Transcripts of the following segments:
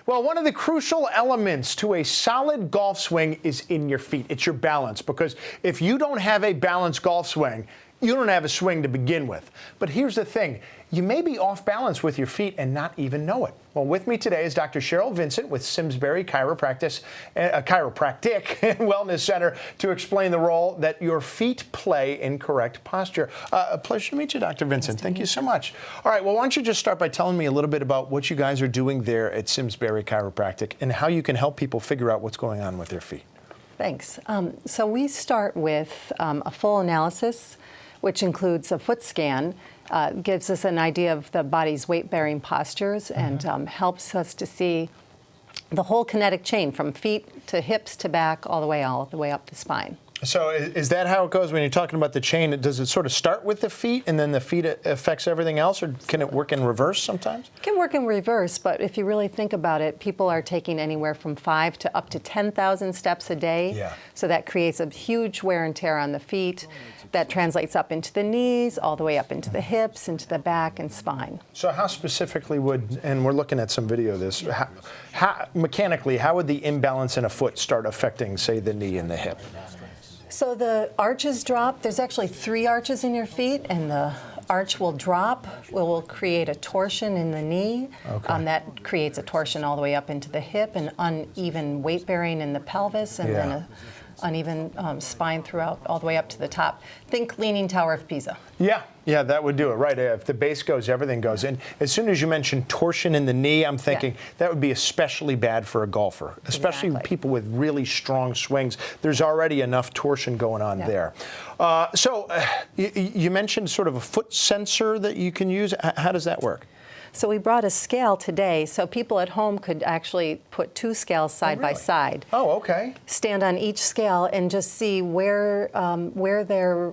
Well, one of the crucial elements to a solid golf swing is in your feet. It's your balance, because if you don't have a balanced golf swing, you don't have a swing to begin with. But here's the thing. You may be off balance with your feet and not even know it. Well, with me today is Dr. Cheryl Vincent with Simsbury Chiropractic and Wellness Center to explain the role that your feet play in correct posture. A pleasure to meet you, Dr. Vincent. Thank you so much. All right, well, why don't you just start by telling me a little bit about what you guys are doing there at Simsbury Chiropractic and how you can help people figure out what's going on with their feet. Thanks. So we start with a full analysis, which includes a foot scan. Gives us an idea of the body's weight-bearing postures and helps us to see the whole kinetic chain from feet to hips to back all the way up the spine. So is that how it goes when you're talking about the chain? Does it sort of start with the feet and then the feet affects everything else, or can it work in reverse sometimes? It can work in reverse, but if you really think about it, people are taking anywhere from 5 to up to 10,000 steps a day. Yeah. So that creates a huge wear and tear on the feet. That translates up into the knees, all the way up into the hips, into the back and spine. So how specifically would, and we're looking at some video of this, mechanically, how would the imbalance in a foot start affecting, say, the knee and the hip? So the arches drop. There's actually 3 arches in your feet, and the arch will drop. Will create a torsion in the knee. Okay. That creates a torsion all the way up into the hip, and uneven weight bearing in the pelvis, and then a uneven spine throughout, all the way up to the top. Think Leaning Tower of Pisa. Yeah, that would do it, right? If the base goes, everything goes. And as soon as you mention torsion in the knee, I'm thinking that would be especially bad for a golfer, especially people with really strong swings. There's already enough torsion going on there. So you mentioned sort of a foot sensor that you can use. How does that work? So we brought a scale today, so people at home could actually put 2 scales side by side. Oh, okay. Stand on each scale and just see where they're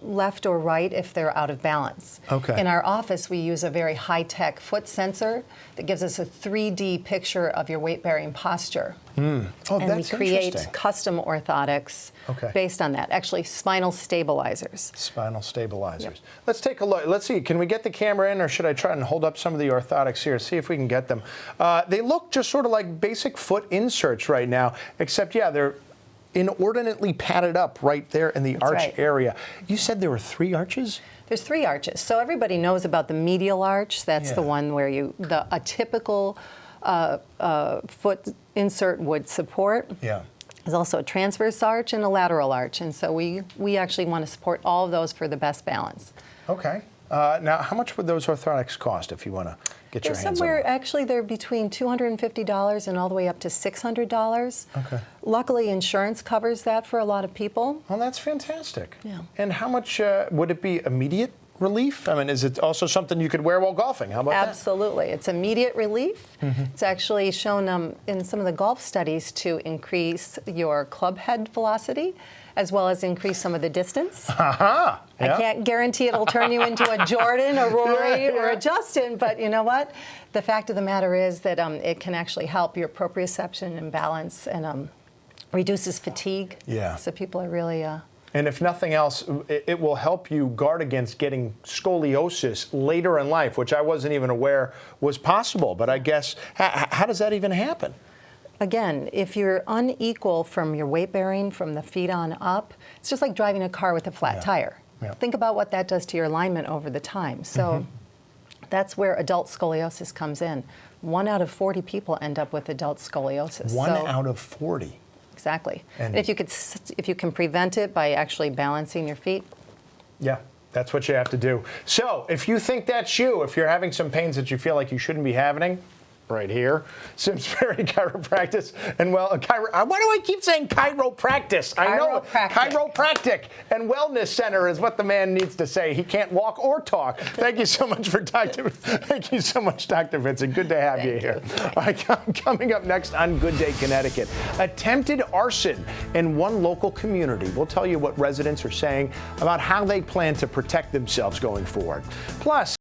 left or right if they're out of balance. Okay. In our office, we use a very high-tech foot sensor that gives us a 3D picture of your weight-bearing posture. Oh, and that's we create interesting. custom orthotics based on that. Actually, spinal stabilizers. Spinal stabilizers. Yep. Let's take a look. Let's see. Can we get the camera in, or should I try and hold up some of the orthotics here? See if we can get them. They look just sort of like basic foot inserts right now, except, they're inordinately padded up right there in the arch area. You said there were 3 arches? There's 3 arches. So everybody knows about the medial arch. That's the one where a typical foot insert would support. Yeah. There's also a transverse arch and a lateral arch. And so we actually want to support all of those for the best balance. Okay. Now, how much would those orthotics cost if you want to get your hands on them? Actually, they're between $250 and all the way up to $600. Okay. Luckily, insurance covers that for a lot of people. Well, that's fantastic. Yeah. And how much would it be immediate relief? I mean, is it also something you could wear while golfing? How about that? Absolutely. It's immediate relief. It's actually shown in some of the golf studies to increase your club head velocity, as well as increase some of the distance. I can't guarantee it'll turn you into a Jordan, a Rory, or a Justin, but you know what? The fact of the matter is that it can actually help your proprioception and balance, and reduces fatigue. Yeah. So people are really... And if nothing else, it will help you guard against getting scoliosis later in life, which I wasn't even aware was possible. But I guess, how does that even happen? Again, if you're unequal from your weight bearing from the feet on up, it's just like driving a car with a flat tire. Think about what that does to your alignment over the time. So that's where adult scoliosis comes in. 1 out of 40 people end up with adult scoliosis. 1 out of 40. Exactly. And if you can prevent it by actually balancing your feet. Yeah. That's what you have to do. So if you think that's you, if you're having some pains that you feel like you shouldn't be having, right here, Simsbury Chiropractic and why do I keep saying chiropractic? I know chiropractic and wellness center is what the man needs to say. He can't walk or talk. Thank you so much Dr. Vincent. Good to have you here. All right, coming up next on Good Day Connecticut, attempted arson in one local community. We'll tell you what residents are saying about how they plan to protect themselves going forward. Plus,